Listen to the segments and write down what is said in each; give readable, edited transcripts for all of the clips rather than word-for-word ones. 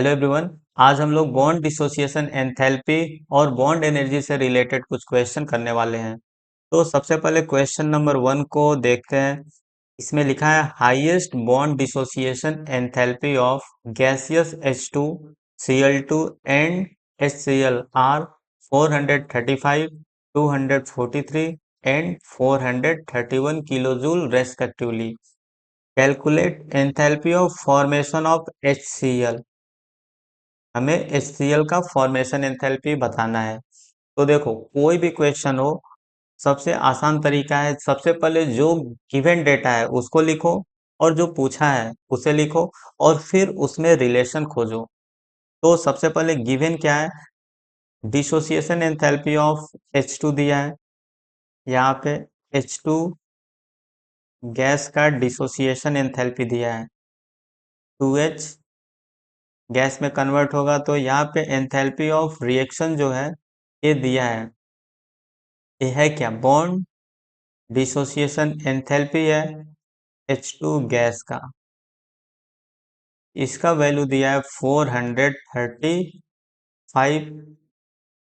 Hello everyone. आज हम लोग बॉन्ड डिसोसिएशन एंथैल्पी और बॉन्ड एनर्जी से रिलेटेड कुछ क्वेश्चन करने वाले हैं। तो सबसे पहले क्वेश्चन नंबर 1 को देखते हैं। इसमें लिखा है highest bond dissociation enthalpy of gaseous H2 Cl2 and HCl are 435, 243 एंड 431 kilojoule respectively. Calculate enthalpy of formation of HCl। हमें HCl का फॉर्मेशन एंथैल्पी बताना है। तो देखो, कोई भी क्वेश्चन हो, सबसे आसान तरीका है सबसे पहले जो गिवन डेटा है उसको लिखो, और जो पूछा है उसे लिखो, और फिर उसमें रिलेशन खोजो। तो सबसे पहले गिवन क्या है? डिसोसिएशन एंथैल्पी ऑफ H2 दिया है। यहाँ पे H2 गैस का डिसोसिएशन एंथैल्पी दिया है। 2H गैस में कन्वर्ट होगा, तो यहाँ पे एंथैल्पी ऑफ रिएक्शन जो है ये दिया है। ये है क्या? बॉन्ड डिसोसिएशन एंथैल्पी है H2 गैस का। इसका वैल्यू दिया है 435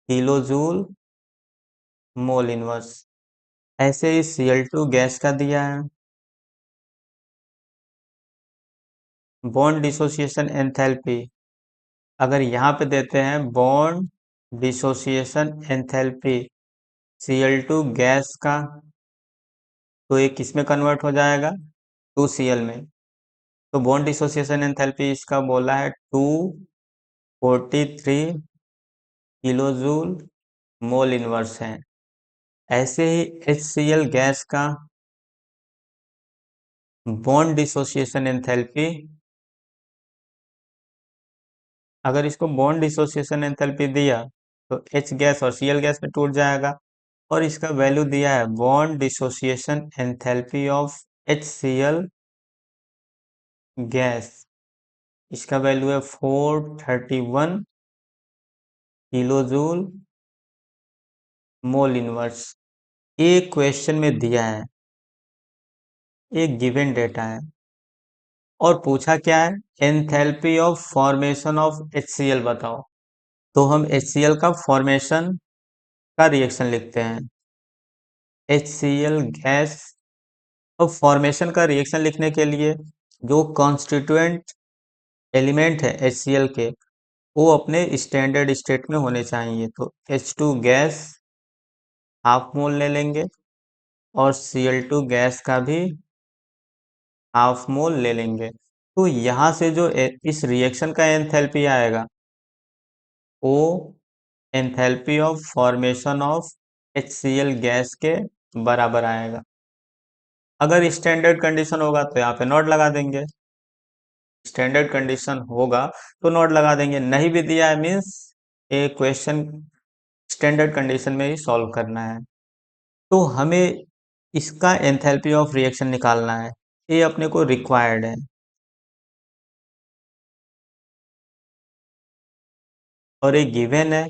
किलो जूल मोल इनवर्स। ऐसे ही Cl2 गैस का दिया है। बॉन्ड डिसोसिएशन एंथैल्पी अगर यहाँ पे देते हैं bond dissociation enthalpy Cl2 gas का, तो ये किस में कन्वर्ट हो जाएगा? 2Cl में। तो बॉन्ड डिसोसिएशन एंथैल्पी इसका बोला है 243 किलो जूल मोल इनवर्स है। ऐसे ही HCl गैस का बॉन्ड डिसोसिएशन एंथैल्पी, अगर इसको बॉन्ड डिसोसिएशन एंथैल्पी दिया तो H गैस और Cl गैस में टूट जाएगा। और इसका वैल्यू दिया है bond dissociation enthalpy of HCl gas. इसका वैल्यू है 431 किलो जूल मोल इनवर्स। ये क्वेश्चन में दिया है, एक गिवन डेटा है, और पूछा क्या है? Enthalpy of formation of HCl बताओ। तो हम HCl का फॉर्मेशन का रिएक्शन लिखते हैं। HCl gas. अब फॉर्मेशन का रिएक्शन लिखने के लिए जो कॉन्स्टिट्यूएंट एलिमेंट है HCl के, वो अपने स्टैंडर्ड स्टेट में होने चाहिए। तो H2 गैस हाफ मोल ले लेंगे, और Cl2 गैस का भी हाफ मोल ले लेंगे। तो यहाँ से जो इस रिएक्शन का एंथैल्पी आएगा वो enthalpy of formation of HCl gas के बराबर आएगा। अगर स्टैंडर्ड कंडीशन होगा तो यहाँ पे नॉट लगा देंगे। स्टैंडर्ड कंडीशन होगा तो नॉट लगा देंगे, नहीं भी दिया है मीन्स ये क्वेश्चन स्टैंडर्ड कंडीशन में ही सॉल्व करना है। तो हमें इसका एंथैल्पी ऑफ रिएक्शन निकालना है, ये अपने को रिक्वायर्ड है। और ये गिवन है,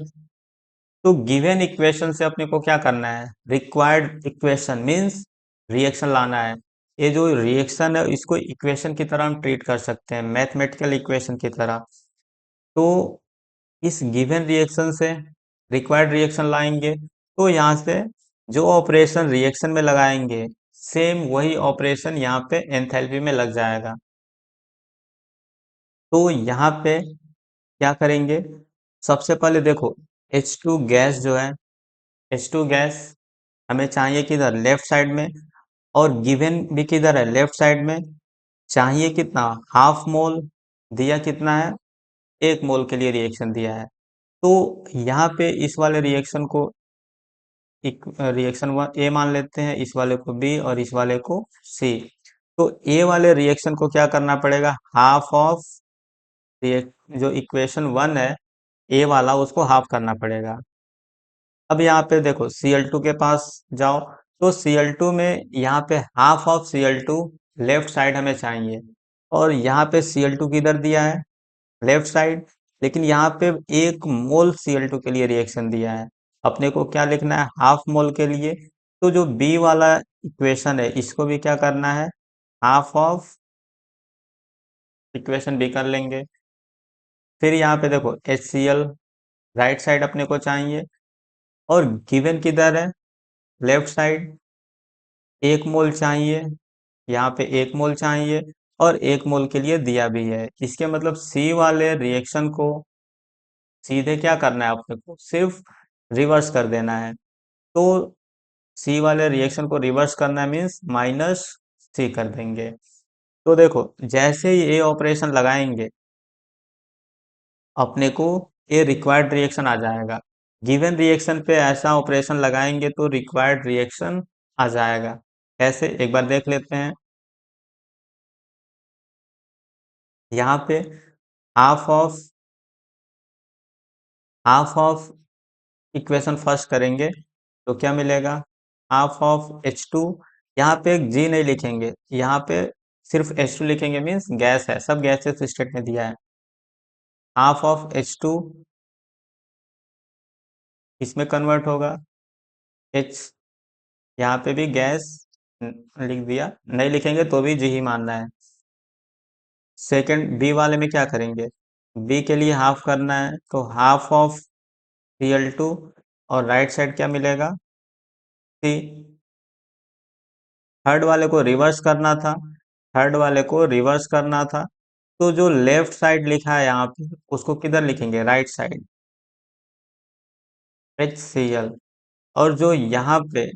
तो गिवन इक्वेशन से अपने को क्या करना है? रिक्वायर्ड इक्वेशन मींस रिएक्शन लाना है। ये जो रिएक्शन है इसको इक्वेशन की तरह हम ट्रीट कर सकते हैं, मैथमेटिकल इक्वेशन की तरह। तो इस गिवन रिएक्शन से रिक्वायर्ड रिएक्शन लाएंगे, तो यहाँ से जो ऑपरेशन रिएक्शन में लगाएंगे सेम वही ऑपरेशन यहाँ पे एंथैल्पी में लग जाएगा। तो यहाँ पे क्या करेंगे? सबसे पहले देखो, H2 गैस जो है, H2 गैस हमें चाहिए किधर? लेफ्ट साइड में। और गिवन भी किधर है? लेफ्ट साइड में। चाहिए कितना? Half mole. दिया कितना है? 1 मोल के लिए रिएक्शन दिया है। तो यहाँ पे इस वाले रिएक्शन को रिएक्शन वन ए मान लेते हैं, इस वाले को बी और इस वाले को सी। तो ए वाले रिएक्शन को क्या करना पड़ेगा? हाफ ऑफ जो इक्वेशन 1 है ए वाला, उसको हाफ करना पड़ेगा। अब यहाँ पे देखो Cl2 के पास जाओ, तो Cl2 में यहाँ पे half of Cl2 left side हमें चाहिए। और यहाँ पे Cl2 किधर दिया है? Left side. लेकिन यहाँ पे 1 मोल Cl2 के लिए रिएक्शन दिया है, अपने को क्या लिखना है? हाफ मोल के लिए। तो जो बी वाला इक्वेशन है इसको भी क्या करना है? हाफ ऑफ इक्वेशन बी कर लेंगे। फिर यहाँ पे देखो HCl राइट साइड अपने को चाहिए, और गिवन किधर है, लेफ्ट साइड। 1 मोल चाहिए, यहाँ पे 1 मोल चाहिए, और 1 मोल के लिए दिया भी है। इसके मतलब सी वाले रिएक्शन को सीधे क्या करना है अपने को, सिर्फ रिवर्स कर देना है। तो सी वाले रिएक्शन को रिवर्स करना है मीन्स -C कर देंगे। तो देखो जैसे ही ये ऑपरेशन लगाएंगे अपने को ये रिक्वायर्ड रिएक्शन आ जाएगा। गिवन रिएक्शन पे ऐसा ऑपरेशन लगाएंगे तो रिक्वायर्ड रिएक्शन आ जाएगा। कैसे, एक बार देख लेते हैं। यहाँ पे half of half of equation first करेंगे तो क्या मिलेगा, हाफ ऑफ H2। यहाँ पे एक G नहीं लिखेंगे, यहाँ पे सिर्फ H2 लिखेंगे मीन्स गैस है, सब गैसेस स्टेट में दिया है। हाफ ऑफ H2 इसमें कन्वर्ट होगा H, यहाँ पे भी गैस लिख दिया, नहीं लिखेंगे तो भी G ही मानना है। सेकंड बी वाले में क्या करेंगे, बी के लिए हाफ करना है तो हाफ ऑफ Cl2, और राइट साइड क्या मिलेगा, C। थर्ड वाले को रिवर्स करना था, थर्ड वाले को रिवर्स करना था, तो जो लेफ्ट साइड लिखा है यहाँ पे उसको किधर लिखेंगे, राइट साइड, HCl। और जो यहाँ पे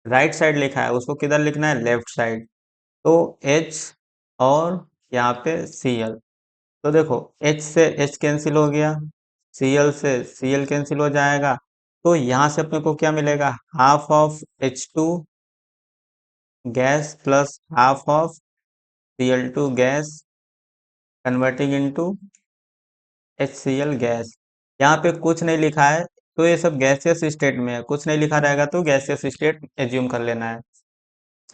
राइट साइड लिखा है उसको किधर लिखना है, लेफ्ट साइड। तो H और यहाँ पे Cl। तो देखो H से H कैंसिल हो गया, Cl से Cl कैंसिल हो जाएगा। तो यहाँ से अपने को क्या मिलेगा, half of H2 gas plus half of Cl2 gas converting into HCl gas. यहाँ पे कुछ नहीं लिखा है तो ये सब गैसियस स्टेट में है, कुछ नहीं लिखा रहेगा तो गैसियस स्टेट एज्यूम कर लेना है।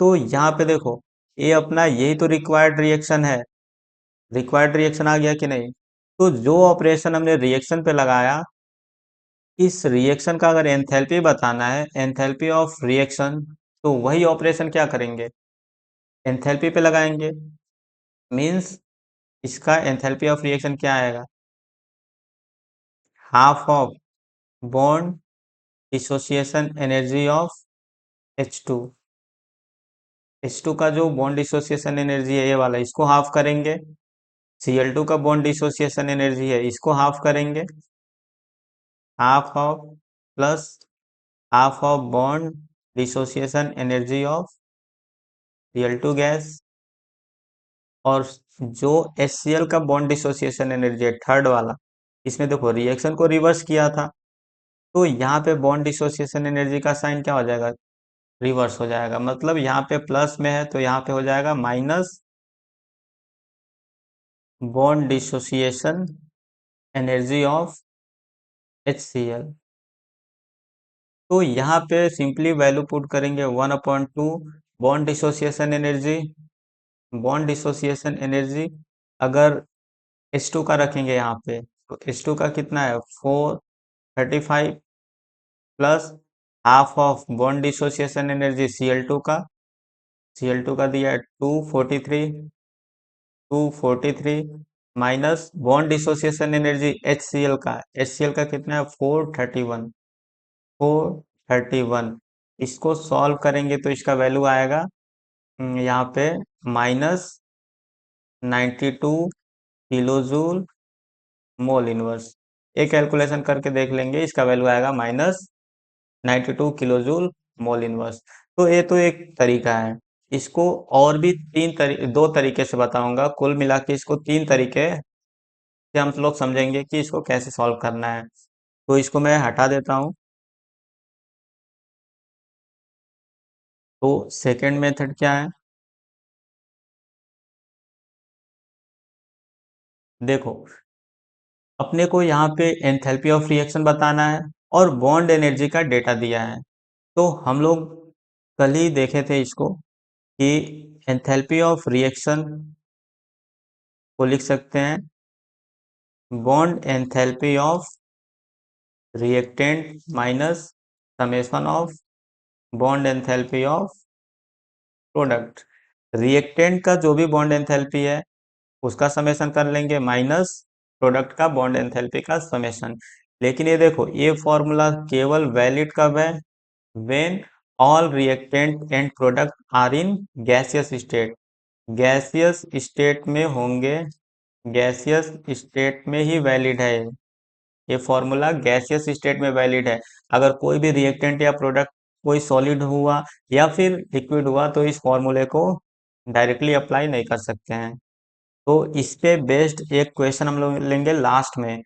तो यहाँ पे देखो ये अपना यही तो रिक्वायर्ड रिएक्शन है, रिक्वायर्ड रिएक्शन आ गया कि नहीं। तो जो ऑपरेशन हमने रिएक्शन पे लगाया, इस रिएक्शन का अगर एंथैल्पी बताना है, एंथैल्पी ऑफ रिएक्शन, तो वही ऑपरेशन क्या करेंगे, एंथैल्पी पे लगाएंगे। मींस इसका एंथैल्पी ऑफ रिएक्शन क्या आएगा, half of bond dissociation energy of H2। H2 का जो बॉन्ड डिसोसिएशन एनर्जी है ये वाला, इसको हाफ करेंगे। Cl2 का बॉन्ड डिसोसिएशन एनर्जी है, इसको हाफ करेंगे। Half of plus half of bond dissociation energy of Cl2 gas, और जो HCl का बॉन्ड डिसोसिएशन एनर्जी है थर्ड वाला, इसमें देखो रिएक्शन को रिवर्स किया था, तो यहाँ पे बॉन्ड डिसोसिएशन एनर्जी का साइन क्या हो जाएगा, रिवर्स हो जाएगा। मतलब यहाँ पे प्लस में है तो यहाँ पे हो जाएगा minus bond dissociation energy of HCl। तो यहाँ पे सिंपली वैल्यू पुट करेंगे 1/2 bond dissociation energy, bond dissociation energy अगर H2 का रखेंगे यहाँ पे तो H2 का कितना है 435, plus half of bond dissociation energy Cl2 का, Cl2 का दिया है 243 minus bond dissociation energy HCl का कितना है 431। इसको सॉल्व करेंगे तो इसका वैल्यू आएगा यहाँ पे -92 किलो जूल मोल इनवर्स। एक कैलकुलेशन करके देख लेंगे, इसका वैल्यू आएगा -92 किलो जूल मोल इनवर्स। तो ये तो एक तरीका है, इसको और भी दो तरीके से बताऊंगा, कुल मिला के इसको 3 तरीके से हम लोग समझेंगे कि इसको कैसे सॉल्व करना है। तो इसको मैं हटा देता हूँ। तो सेकंड मेथड क्या है, देखो अपने को यहाँ पे एंथैल्पी ऑफ रिएक्शन बताना है और बॉन्ड एनर्जी का डेटा दिया है। तो हम लोग कल ही देखे थे इसको कि एंथैल्पी ऑफ रिएक्शन को लिख सकते हैं bond enthalpy of reactant minus summation of bond enthalpy of product. Reactant का जो भी बॉन्ड एंथैल्पी है उसका समेशन कर लेंगे माइनस प्रोडक्ट का बॉन्ड एंथैल्पी का समेशन। लेकिन ये देखो, ये फॉर्मूला केवल वैलिड कब है? When all reactant and product are in gaseous state. Gaseous state में होंगे, गैसियस स्टेट में ही वैलिड है ये फॉर्मूला, गैसियस स्टेट में वैलिड है। अगर कोई भी रिएक्टेंट या प्रोडक्ट कोई सॉलिड हुआ या फिर लिक्विड हुआ तो इस फॉर्मूले को डायरेक्टली अप्लाई नहीं कर सकते हैं। तो इस पे बेस्ड एक क्वेश्चन हम लोग लेंगे लास्ट में।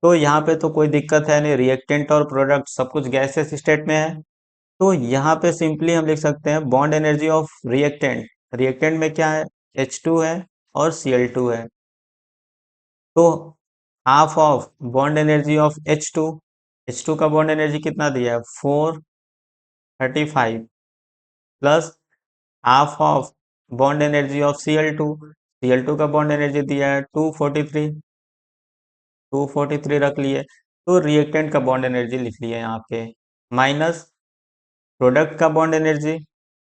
तो यहाँ पे तो कोई दिक्कत है नहीं, रिएक्टेंट और प्रोडक्ट सब कुछ गैसियस स्टेट में है। तो यहाँ पे सिंपली हम लिख सकते हैं bond energy of reactant. Reactant में क्या है? H2 है और Cl2 है। तो half of bond energy of H2, H2 का बॉन्ड एनर्जी कितना दिया है? 435 plus half of bond energy of Cl2, Cl2 का बॉन्ड एनर्जी दिया है 243, 243 रख लिए। तो रिएक्टेंट का बॉन्ड एनर्जी लिख लिए यहाँ पे, माइनस प्रोडक्ट का बॉन्ड एनर्जी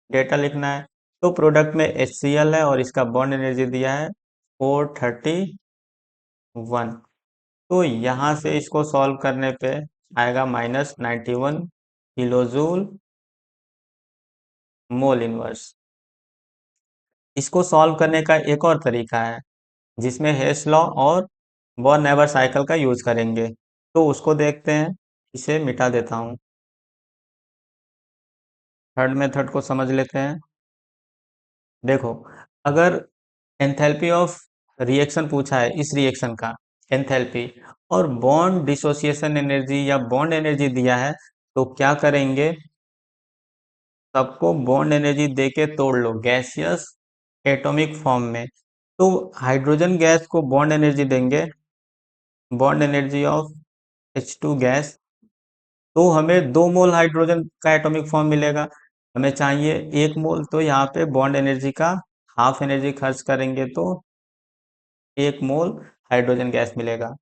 डेटा लिखना है। तो प्रोडक्ट में HCl है और इसका बॉन्ड एनर्जी दिया है 431। तो यहाँ से इसको सॉल्व करने पे आएगा -91 किलोजूल मोल इनवर्स। इसको सॉल्व करने का एक और तरीका है जिसमें हेस लॉ और बॉर्न नेवर साइकिल का यूज करेंगे। तो उसको देखते हैं, इसे मिटा देता हूँ। थर्ड मेथड को समझ लेते हैं। देखो, अगर एंथैल्पी ऑफ रिएक्शन पूछा है, इस रिएक्शन का एंथैल्पी, और बॉन्ड डिसोसिएशन एनर्जी या बॉन्ड एनर्जी दिया है, तो क्या करेंगे? सबको बॉन्ड एनर्जी देके तोड़ लो गैसियस एटॉमिक फॉर्म में। तो हाइड्रोजन गैस को बॉन्ड एनर्जी देंगे, bond energy of H2 gas. तो हमें 2 मोल हाइड्रोजन का एटॉमिक फॉर्म मिलेगा। हमें चाहिए 1 मोल, तो यहाँ पे बॉन्ड एनर्जी का हाफ एनर्जी खर्च करेंगे तो 1 मोल हाइड्रोजन गैस मिलेगा।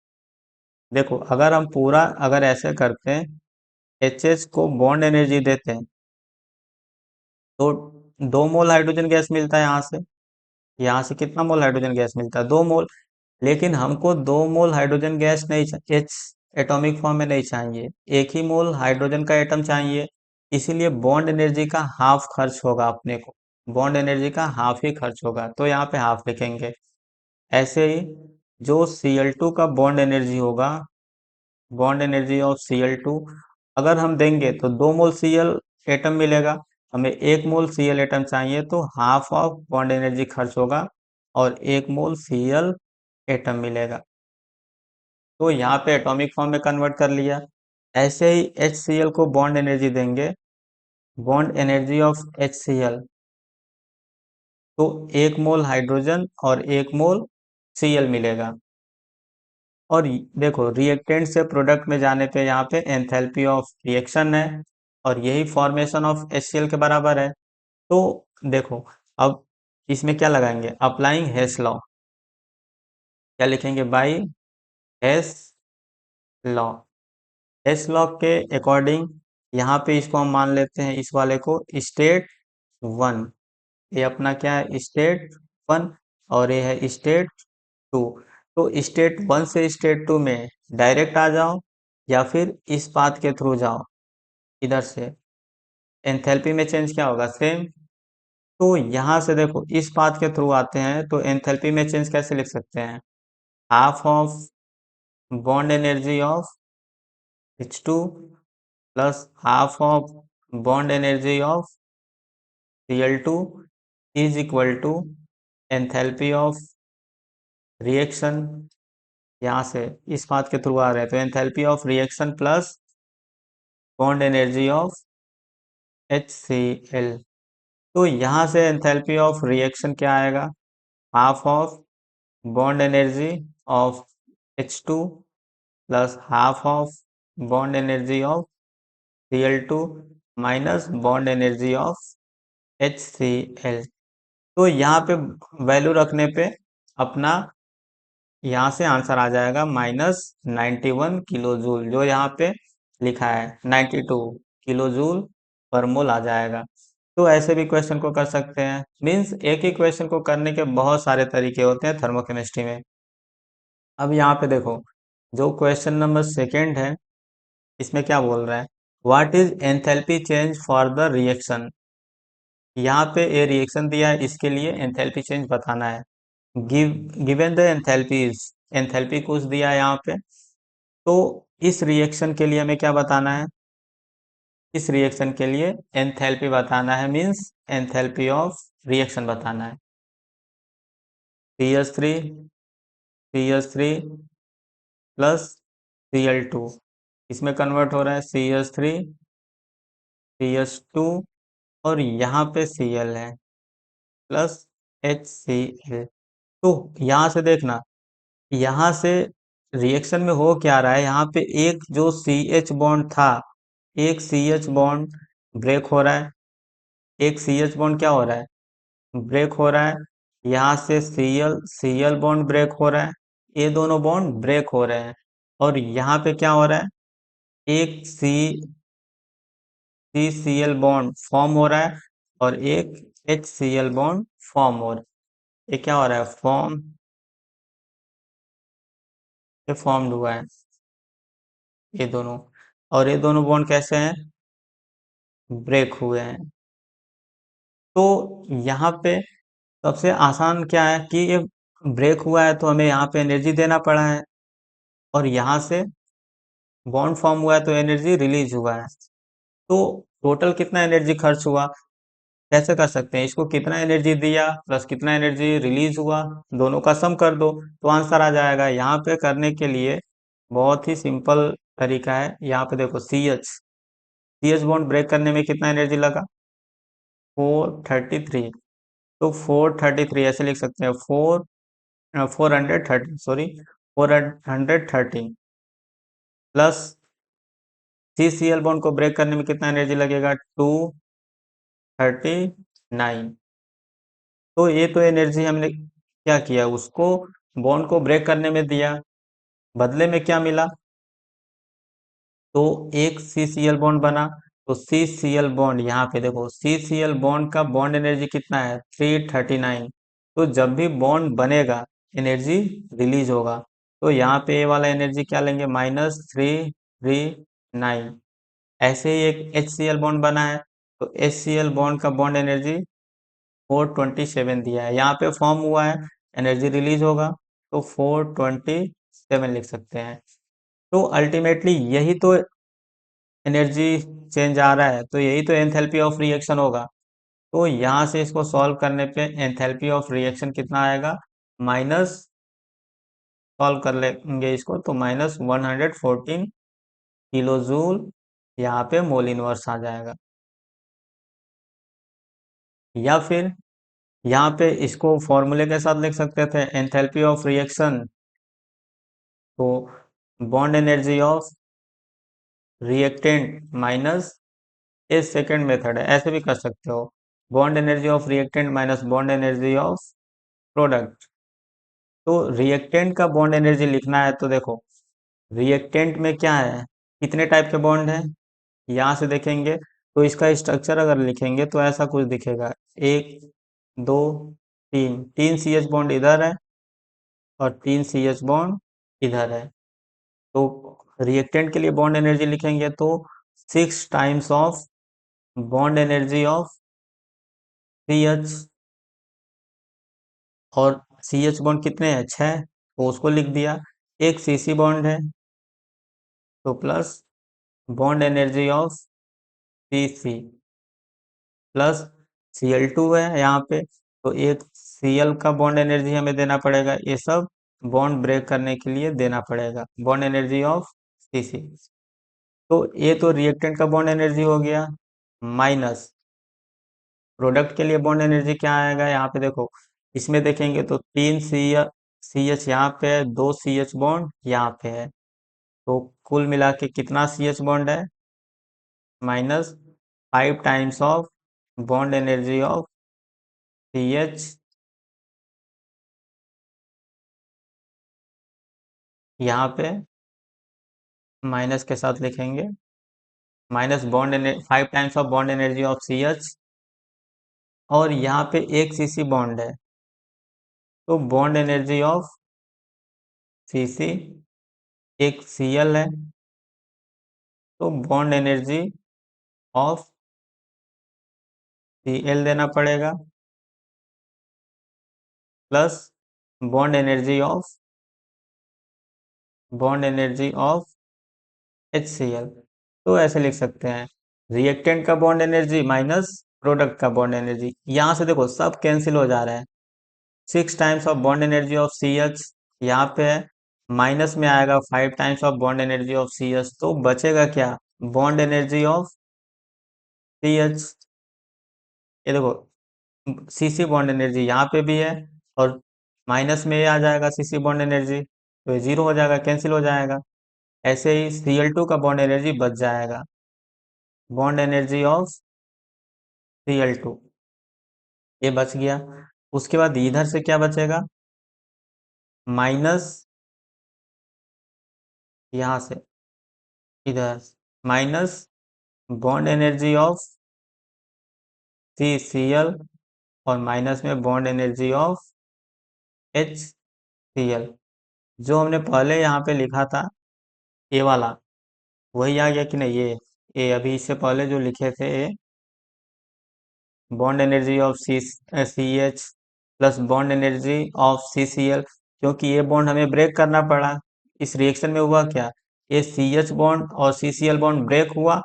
देखो, अगर हम पूरा अगर ऐसे करते हैं, HH को बॉन्ड एनर्जी देते हैं तो 2 मोल हाइड्रोजन गैस मिलता है यहाँ से। यहाँ से कितना मोल हाइड्रोजन गैस मिलता है? 2 मोल। लेकिन हमको 2 मोल हाइड्रोजन गैस नहीं चाहिए, H एटॉमिक फॉर्म में नहीं चाहिए, 1 ही मोल हाइड्रोजन का एटम चाहिए। इसीलिए बॉन्ड एनर्जी का हाफ खर्च होगा अपने को, बॉन्ड एनर्जी का हाफ ही खर्च होगा, तो यहाँ पे हाफ लिखेंगे। ऐसे ही जो Cl2 का बॉन्ड एनर्जी होगा, बॉन्ड एनर्जी ऑफ Cl2 अगर हम देंगे तो 2 मोल Cl एटम मिलेगा। हमें 1 मोल Cl एटम चाहिए, तो हाफ ऑफ बॉन्ड एनर्जी खर्च होगा और 1 मोल Cl एटम मिलेगा। तो यहाँ पे एटॉमिक फॉर्म में कन्वर्ट कर लिया। ऐसे ही HCl को बॉन्ड एनर्जी देंगे, बॉन्ड एनर्जी ऑफ HCl, तो 1 मोल हाइड्रोजन और 1 मोल Cl मिलेगा। और देखो, रिएक्टेंट से प्रोडक्ट में जाने पे यहाँ पे एंथैल्पी ऑफ रिएक्शन है और यही फॉर्मेशन ऑफ HCl के बराबर है। तो देखो, अब इसमें क्या लगाएंगे? Applying Hess law. क्या लिखेंगे? By Hess law. Hess law के अकॉर्डिंग यहाँ पे इसको हम मान लेते हैं, इस वाले को स्टेट 1। ये अपना क्या है? स्टेट 1। और ये है स्टेट 2। तो स्टेट 1 से स्टेट 2 में डायरेक्ट आ जाओ या फिर इस पाथ के थ्रू जाओ, इधर से। एंथैल्पी में चेंज क्या होगा? सेम। तो यहाँ से देखो, इस पाथ के थ्रू आते हैं तो एंथैल्पी में चेंज कैसे लिख सकते हैं? Half of bond energy of H2 plus half of bond energy of Cl2 is equal to enthalpy of reaction. यहाँ से इस बात के थ्रू आ रहे हैं तो enthalpy of reaction plus bond energy of HCl। तो यहाँ से एंथैल्पी ऑफ रिएक्शन क्या आएगा? Half of bond energy of H2 plus half of bond energy of Cl2 minus bond energy of HCl। तो यहाँ पे वैल्यू रखने पे अपना यहाँ से आंसर आ जाएगा -91 किलोजूल, जो यहाँ पे लिखा है 92 किलोजूल पर मोल आ जाएगा। तो ऐसे भी क्वेश्चन को कर सकते हैं। मीन्स एक ही क्वेश्चन को करने के बहुत सारे तरीके होते हैं थर्मोकेमिस्ट्री में। अब यहाँ पे देखो, जो क्वेश्चन नंबर सेकेंड है, इसमें क्या बोल रहा है, what is enthalpy change for the reaction. यहाँ पे ए रिएक्शन दिया है, इसके लिए एंथैल्पी चेंज बताना है। गिवन द एंथैल्पीज, एंथैल्पी कुछ दिया है यहाँ पे। तो इस रिएक्शन के लिए हमें क्या बताना है, इस रिएक्शन के लिए एंथैल्पी बताना है, मींस एंथैल्पी ऑफ रिएक्शन बताना है। CH3 CH3 प्लस Cl2, इसमें कन्वर्ट हो रहा है CH3 CH2, और यहाँ पे Cl है प्लस HCl। तो यहाँ से देखना, यहाँ से रिएक्शन में हो क्या रहा है, यहाँ पे एक जो CH बॉन्ड था, एक CH बॉन्ड ब्रेक हो रहा है, एक CH बॉन्ड क्या हो रहा है, ब्रेक हो रहा है। यहाँ से Cl बॉन्ड ब्रेक हो रहा है, ये दोनों बॉन्ड ब्रेक हो रहे हैं। और यहाँ पे क्या हो रहा है, एक CCl बॉन्ड फॉर्म हो रहा है और एक HCl बॉन्ड फॉर्म हो रहा है। ये क्या हो रहा है, ये फॉर्म्ड हुआ है, ये दोनों। और ये दोनों बॉन्ड कैसे हैं, ब्रेक हुए हैं। तो यहाँ पे सबसे आसान क्या है कि ये ब्रेक हुआ है तो हमें यहाँ पे एनर्जी देना पड़ा है, और यहाँ से बॉन्ड फॉर्म हुआ है तो एनर्जी रिलीज हुआ है। तो टोटल कितना एनर्जी खर्च हुआ, कैसे कर सकते हैं इसको, कितना एनर्जी दिया प्लस कितना एनर्जी रिलीज हुआ, दोनों का सम कर दो तो आंसर आ जाएगा। यहाँ पे करने के लिए बहुत ही सिंपल तरीका है। यहाँ पे देखो, सी एच बॉन्ड ब्रेक करने में कितना एनर्जी लगा, 433। तो 433 ऐसे लिख सकते हैं, 430, सॉरी, 413 प्लस CCl बॉन्ड को ब्रेक करने में कितना एनर्जी लगेगा, 239। तो ये तो एनर्जी हमने क्या किया, उसको बॉन्ड को ब्रेक करने में दिया, बदले में क्या मिला, तो एक CCl बॉन्ड बना। तो CCl बॉन्ड, यहाँ पे देखो, CCl बॉन्ड का बॉन्ड एनर्जी कितना है, 339। तो जब भी बॉन्ड बनेगा एनर्जी रिलीज होगा। तो यहाँ पे ये वाला एनर्जी क्या लेंगे, -339। ऐसे ही एक HCl बॉन्ड बना है, तो HCl बॉन्ड का बॉन्ड एनर्जी 427 दिया है, यहाँ पे फॉर्म हुआ है, एनर्जी रिलीज होगा, तो 427 लिख सकते हैं। तो अल्टीमेटली यही तो एनर्जी चेंज आ रहा है, तो यही तो एंथैल्पी ऑफ रिएक्शन होगा। तो यहाँ से इसको सॉल्व करने पे एंथैल्पी ऑफ रिएक्शन कितना आएगा, माइनस, सॉल्व कर लेंगे इसको तो -114 किलो जूल यहाँ पे मोल इनवर्स आ जाएगा। या फिर यहाँ पे इसको फॉर्मूले के साथ लिख सकते थे, एंथैल्पी ऑफ रिएक्शन, तो bond energy of reactant minus, ये सेकंड मेथड है, ऐसे भी कर सकते हो, bond energy of reactant minus bond energy of product. तो रिएक्टेंट का बॉन्ड एनर्जी लिखना है, तो देखो, रिएक्टेंट में क्या है, कितने टाइप के बॉन्ड हैं, यहाँ से देखेंगे तो इसका स्ट्रक्चर अगर लिखेंगे तो ऐसा कुछ दिखेगा, एक, दो, तीन, तीन CH बॉन्ड इधर है और तीन CH बॉन्ड इधर है। तो रिएक्टेंट के लिए बॉन्ड एनर्जी लिखेंगे तो 6 times of bond energy of CH, और CH बॉन्ड कितने हैं, 6, तो उसको लिख दिया। एक CC बॉन्ड है, तो plus bond energy of CC plus Cl2 है यहाँ पे, तो एक Cl का बॉन्ड एनर्जी हमें देना पड़ेगा, ये सब बॉन्ड ब्रेक करने के लिए देना पड़ेगा, बॉन्ड एनर्जी ऑफ CC। तो ये तो रिएक्टेंट का बॉन्ड एनर्जी हो गया, माइनस प्रोडक्ट के लिए बॉन्ड एनर्जी क्या आएगा, यहाँ पे देखो, इसमें देखेंगे तो तीन CH यहाँ पे है, दो CH बॉन्ड यहाँ पे है, तो कुल मिला के कितना CH बॉन्ड है, -5 times of bond energy of CH, यहाँ पे माइनस के साथ लिखेंगे, minus bond 5 times of bond energy of CH और यहाँ पे एक सीसी बॉन्ड है, तो बॉन्ड एनर्जी ऑफ सीसी, एक सीएल है, तो बॉन्ड एनर्जी ऑफ सीएल देना पड़ेगा, plus bond energy of HCl। तो ऐसे लिख सकते हैं, रिएक्टेंट का बॉन्ड एनर्जी माइनस प्रोडक्ट का बॉन्ड एनर्जी। यहाँ से देखो सब कैंसिल हो जा रहा है, 6 times of bond energy of CH यहाँ पे है, माइनस में आएगा 5 times of bond energy of CH, तो बचेगा क्या, बॉन्ड एनर्जी ऑफ CH। ये देखो सीसी बॉन्ड एनर्जी यहाँ पे भी है, और माइनस में ये आ जाएगा सीसी बॉन्ड एनर्जी, तो ये जीरो हो जाएगा, कैंसिल हो जाएगा। ऐसे ही Cl2 का बॉन्ड एनर्जी बच जाएगा, बॉन्ड एनर्जी ऑफ Cl2, ये बच गया। उसके बाद इधर से क्या बचेगा, माइनस, यहाँ से इधर minus bond energy of CCl, और माइनस में बॉन्ड एनर्जी ऑफ HCl। जो हमने पहले यहाँ पे लिखा था ए वाला, वही आ गया कि नहीं, ये अभी इससे पहले जो लिखे थे, bond energy of CH plus bond energy of CCl, क्योंकि ये बॉन्ड हमें ब्रेक करना पड़ा। इस रिएक्शन में हुआ क्या, ये CH बॉन्ड और CCl बॉन्ड ब्रेक हुआ,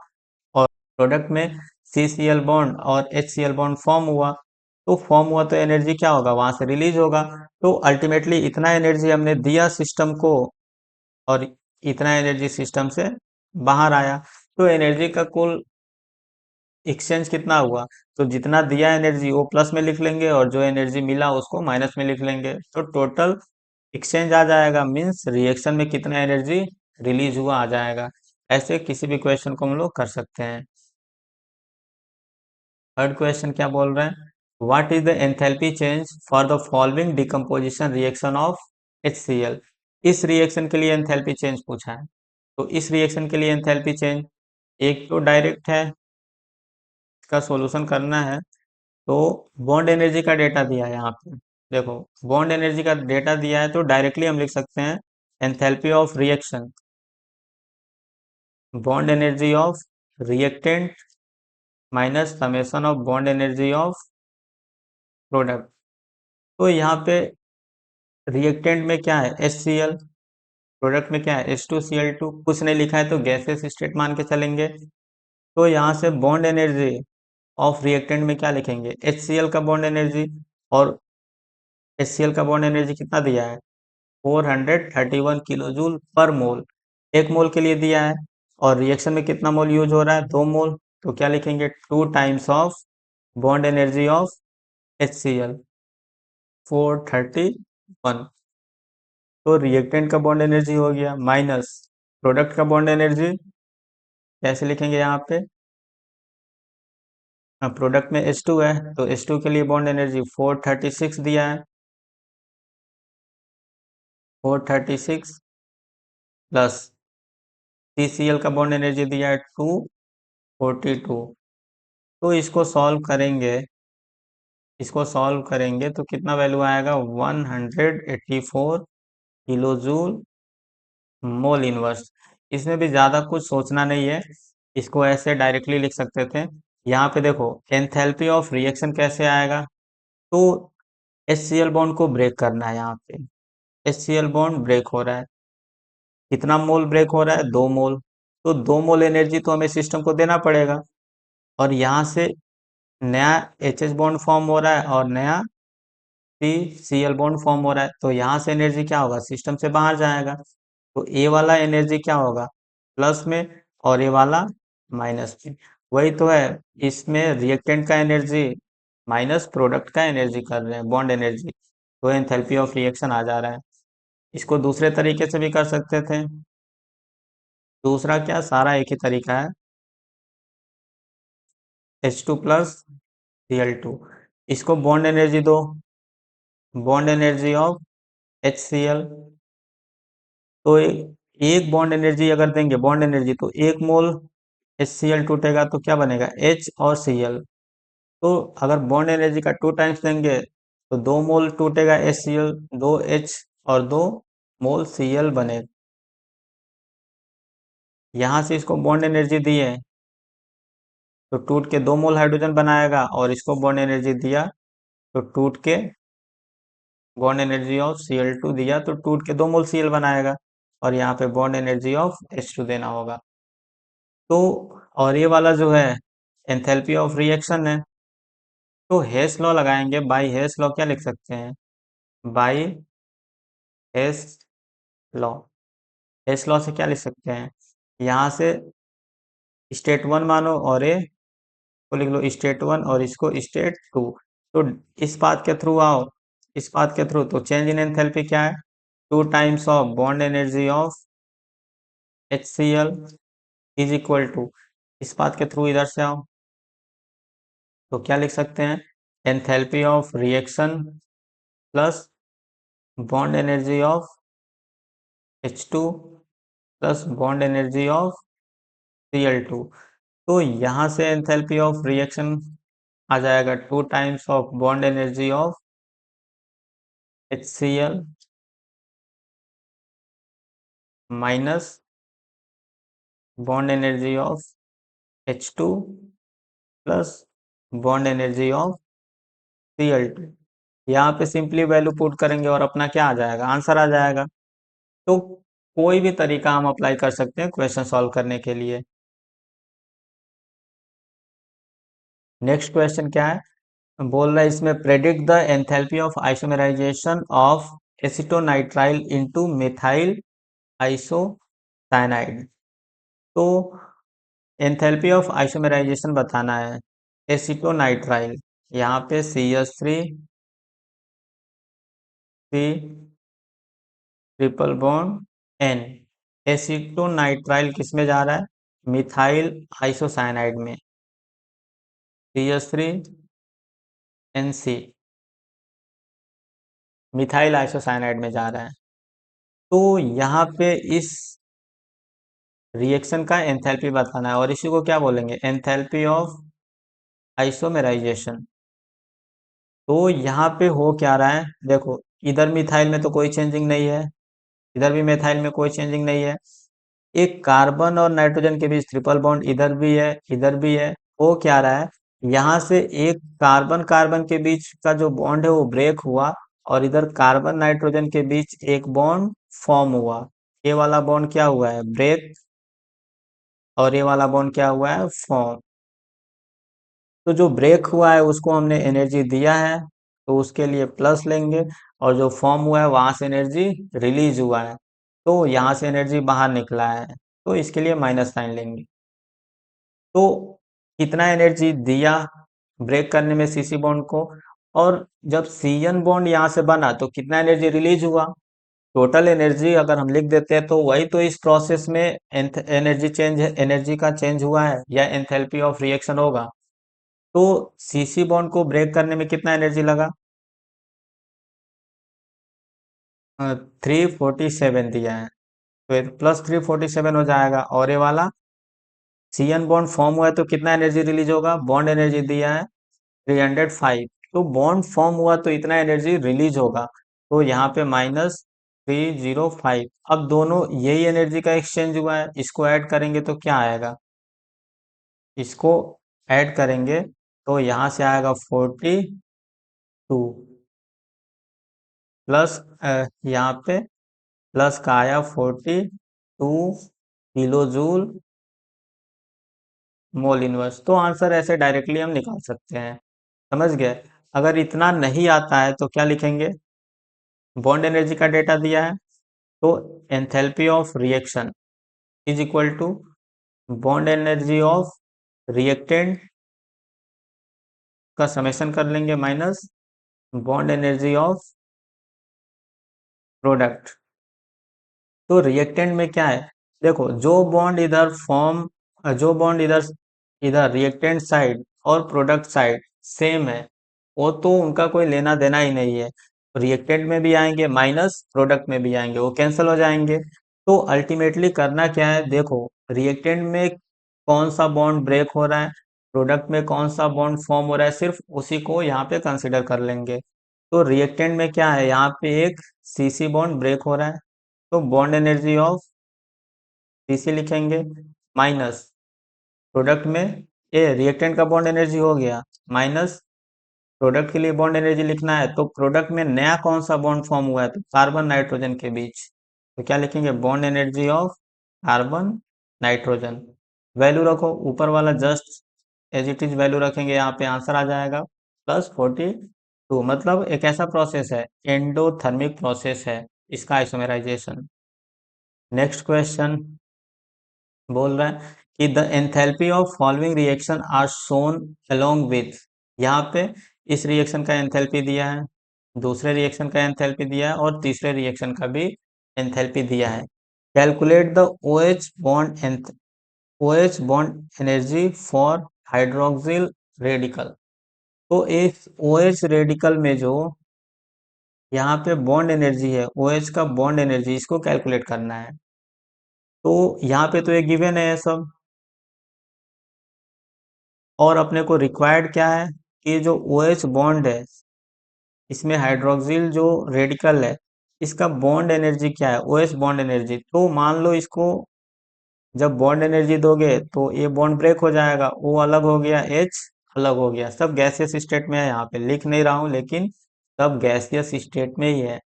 और प्रोडक्ट में CCl बॉन्ड और HCl बॉन्ड फॉर्म हुआ। तो फॉर्म हुआ तो एनर्जी क्या होगा, वहां से रिलीज होगा। तो अल्टीमेटली इतना एनर्जी हमने दिया सिस्टम को, और इतना एनर्जी सिस्टम से बाहर आया। तो एनर्जी का कुल एक्सचेंज कितना हुआ, तो जितना दिया एनर्जी वो प्लस में लिख लेंगे, और जो एनर्जी मिला उसको माइनस में लिख लेंगे, तो टोटल एक्सचेंज आ जाएगा, मीन्स रिएक्शन में कितना एनर्जी रिलीज हुआ आ जाएगा। ऐसे किसी भी क्वेश्चन को हम लोग कर सकते हैं। थर्ड क्वेश्चन क्या बोल रहे हैं, what is the enthalpy change for the following decomposition reaction of HCl। इस रिएक्शन के लिए एंथैल्पी चेंज पूछा है, तो इस रिएक्शन के लिए एंथैल्पी चेंज, एक तो डायरेक्ट है, इसका सॉल्यूशन करना है, तो बॉन्ड एनर्जी का डेटा दिया है यहाँ पे, देखो बॉन्ड एनर्जी का डेटा दिया है, तो डायरेक्टली हम लिख सकते हैं enthalpy of reaction, bond energy of reactant minus summation of bond energy of product. तो यहाँ पे रिएक्टेंट में क्या है HCl, प्रोडक्ट में क्या है H2Cl2, कुछ नहीं लिखा है तो गैसेस स्टेट मान के चलेंगे। तो यहाँ से बॉन्ड एनर्जी ऑफ रिएक्टेंट में क्या लिखेंगे, HCl का बॉन्ड एनर्जी, और HCl का बॉन्ड एनर्जी कितना दिया है, 431 किलो जूल पर मोल, एक मोल के लिए दिया है, और रिएक्शन में कितना मोल यूज हो रहा है, 2 मोल, तो क्या लिखेंगे, 2 times of bond energy of HCl, 431। तो रिएक्टेंट का बॉन्ड एनर्जी हो गया, माइनस प्रोडक्ट का बॉन्ड एनर्जी, कैसे लिखेंगे यहाँ पे, प्रोडक्ट में H2 है, तो H2 के लिए बॉन्ड एनर्जी 436 दिया है, 436 प्लस CCl का बॉन्ड एनर्जी दिया है 242। तो इसको सॉल्व करेंगे तो कितना वैल्यू आएगा, 184 किलो जूल मोल इनवर्स। इसमें भी ज्यादा कुछ सोचना नहीं है, इसको ऐसे डायरेक्टली लिख सकते थे। यहाँ पे देखो एंथैल्पी ऑफ रिएक्शन कैसे आएगा, तो HCl बॉन्ड को ब्रेक करना है, यहाँ पे HCl बॉन्ड ब्रेक हो रहा है, कितना मोल ब्रेक हो रहा है, 2 मोल, तो 2 मोल एनर्जी तो हमें सिस्टम को देना पड़ेगा, और यहाँ से नया HH बॉन्ड फॉर्म हो रहा है, और नया CCl बॉन्ड फॉर्म हो रहा है, तो यहाँ से एनर्जी क्या होगा, सिस्टम से बाहर जाएगा, तो ए वाला एनर्जी क्या होगा, प्लस में, और ए वाला माइनस में। वही तो है, इसमें रिएक्टेंट का एनर्जी माइनस प्रोडक्ट का एनर्जी कर रहे हैं, बॉन्ड एनर्जी, तो एंथैल्पी ऑफ रिएक्शन आ जा रहा है। इसको दूसरे तरीके से भी कर सकते थे, दूसरा क्या, सारा एक ही तरीका है, H2 प्लस Cl2, इसको बॉन्ड एनर्जी दो, बॉन्ड एनर्जी ऑफ HCl, तो एक बॉन्ड एनर्जी अगर देंगे, बॉन्ड एनर्जी तो 1 मोल HCl टूटेगा, तो क्या बनेगा, H और Cl, तो अगर बॉन्ड एनर्जी का 2 टाइम्स देंगे तो 2 मोल टूटेगा HCl, 2H और 2 मोल Cl बने। यहाँ से इसको बॉन्ड एनर्जी दी है तो टूट के 2 मोल हाइड्रोजन बनाएगा, और इसको बॉन्ड एनर्जी दिया तो टूट के बॉन्ड एनर्जी ऑफ Cl2 दिया तो टूट के 2 मोल Cl बनाएगा, और यहाँ पे बॉन्ड एनर्जी ऑफ H2 देना होगा। तो और ये वाला जो है एंथैल्पी ऑफ रिएक्शन है, तो हेस लॉ लगाएंगे। बाई हेस लॉ क्या लिख सकते हैं? By Hess law, Hess law से क्या लिख सकते हैं? यहाँ से स्टेट 1 मानो और ए को लिख लो स्टेट 1 और इसको स्टेट 2। तो इस पाथ के थ्रू आओ, इस पाथ के थ्रू, तो चेंज इन एंथैल्पी क्या है? 2 times of bond energy of HCl is equal to, इस पाथ के थ्रू इधर से आओ तो क्या लिख सकते हैं? Enthalpy of reaction plus bond energy of H2 plus bond energy of Cl2। तो यहाँ से एंथैल्पी ऑफ रिएक्शन आ जाएगा 2 times of bond energy of HCl minus bond energy of H2 plus bond energy of Cl2। यहाँ पे simply value put करेंगे और अपना क्या आ जाएगा? आंसर आ जाएगा। तो कोई भी तरीका हम अप्लाई कर सकते हैं क्वेश्चन सॉल्व करने के लिए। नेक्स्ट क्वेश्चन क्या है? बोल रहा है इसमें predict the enthalpy of isomerization of acetonitrile into methyl isocyanide. तो एंथैल्पी ऑफ आइसोमेराइजेशन बताना है एसिटोनाइट्राइल, यहाँ पे CH3 C triple bond N। Acetonitrile किस में जा रहा है? मिथाइल आइसोसाइनाइड में, CH3 NC मिथाइल आइसोसाइनाइड में जा रहा है। तो यहाँ पे इस रिएक्शन का एंथैल्पी बताना है, और इसी को क्या बोलेंगे? Enthalpy of isomerisation. तो यहाँ पे हो क्या रहा है? देखो, इधर मिथाइल में तो कोई चेंजिंग नहीं है, इधर भी मिथाइल में कोई चेंजिंग नहीं है। एक कार्बन और नाइट्रोजन के बीच ट्रिपल बॉन्ड इधर भी है, इधर भी है। हो क्या रहा है? यहाँ से एक कार्बन कार्बन के बीच का जो बॉन्ड है वो ब्रेक हुआ, और इधर कार्बन नाइट्रोजन के बीच एक बॉन्ड फॉर्म हुआ। ये वाला बॉन्ड क्या हुआ है? ब्रेक। और ये वाला बॉन्ड क्या हुआ है? फॉर्म। तो जो ब्रेक हुआ है उसको हमने एनर्जी दिया है, तो उसके लिए प्लस लेंगे, और जो फॉर्म हुआ है वहां से एनर्जी रिलीज हुआ है, तो यहाँ से एनर्जी बाहर निकला है, तो इसके लिए माइनस साइन लेंगे। तो कितना एनर्जी दिया ब्रेक करने में सीसी बॉन्ड को, और जब CN बॉन्ड यहाँ से बना तो कितना एनर्जी रिलीज हुआ? टोटल एनर्जी अगर हम लिख देते हैं तो वही तो इस प्रोसेस में एनर्जी चेंज, एनर्जी का चेंज हुआ है, या एंथैल्पी ऑफ रिएक्शन होगा। तो सीसी बॉन्ड को ब्रेक करने में कितना एनर्जी लगा? 347 दिया है, तो प्लस 347 हो जाएगा। और ये वाला CN बॉन्ड फॉर्म हुआ है तो कितना एनर्जी रिलीज होगा? बॉन्ड एनर्जी दिया है 305, तो बॉन्ड फॉर्म हुआ तो इतना एनर्जी रिलीज होगा, तो यहाँ पे -305। अब दोनों यही एनर्जी का एक्सचेंज हुआ है, इसको ऐड करेंगे तो क्या आएगा? इसको ऐड करेंगे तो यहाँ से आएगा 42 प्लस, यहाँ पे प्लस का आया 42 किलो जूल मोल इनवर्स। तो आंसर ऐसे डायरेक्टली हम निकाल सकते हैं, समझ गए? अगर इतना नहीं आता है तो क्या लिखेंगे? बॉन्ड एनर्जी का डेटा दिया है, तो enthalpy of reaction is equal to bond energy of reactant का समेशन कर लेंगे minus bond energy of product. तो रिएक्टेंट में क्या है? देखो, जो बॉन्ड इधर फॉर्म, जो बॉन्ड इधर इधर रिएक्टेंट साइड और प्रोडक्ट साइड सेम है, वो तो उनका कोई लेना देना ही नहीं है। रिएक्टेंट में भी आएंगे माइनस प्रोडक्ट में भी आएंगे, वो कैंसिल हो जाएंगे। तो अल्टीमेटली करना क्या है? देखो, रिएक्टेंट में कौन सा बॉन्ड ब्रेक हो रहा है? प्रोडक्ट में कौन सा बॉन्ड फॉर्म हो रहा है सिर्फ उसी को यहाँ पे कंसिडर कर लेंगे। तो रिएक्टेंट में क्या है, यहाँ पे एक सीसी बॉन्ड ब्रेक हो रहा है, तो बॉन्ड एनर्जी ऑफ सीसी लिखेंगे माइनस प्रोडक्ट में, ये रिएक्टेंट का बॉन्ड एनर्जी हो गया, माइनस प्रोडक्ट के लिए बॉन्ड एनर्जी लिखना है, तो प्रोडक्ट में नया कौन सा बॉन्ड फॉर्म हुआ है, तो कार्बन नाइट्रोजन के बीच, तो क्या लिखेंगे, bond energy of carbon nitrogen. Value रखो ऊपर वाला just as it is value रखेंगे, यहाँ पे आंसर आ जाएगा +42। मतलब एक ऐसा प्रोसेस है, एंडोथर्मिक प्रोसेस है इसका आइसोमेराइजेशन। नेक्स्ट क्वेश्चन बोल रहा है कि the enthalpy of following reaction are shown along with, यहाँ पे इस रिएक्शन का एंथैल्पी दिया है, दूसरे रिएक्शन का एंथैल्पी दिया है और तीसरे रिएक्शन का भी एंथैल्पी दिया है। Calculate the OH bond energy for hydroxyl radical. तो इस OH रेडिकल में जो यहाँ पे बॉन्ड एनर्जी है, OH का बॉन्ड एनर्जी, इसको कैलकुलेट करना है। तो यहाँ पे तो ये गिवन है सब, और अपने को रिक्वायर्ड क्या है कि जो OH बॉन्ड है, इसमें हाइड्रोक्सिल जो रेडिकल है, इसका बॉन्ड एनर्जी क्या है, OH बॉन्ड एनर्जी। तो मान लो इसको जब बॉन्ड एनर्जी दोगे तो ये बॉन्ड ब्रेक हो जाएगा, O अलग हो गया, H अलग हो गया, सब गैसियस स्टेट में है, यहाँ पे लिख नहीं रहा हूँ लेकिन सब गैसियस स्टेट में ही है।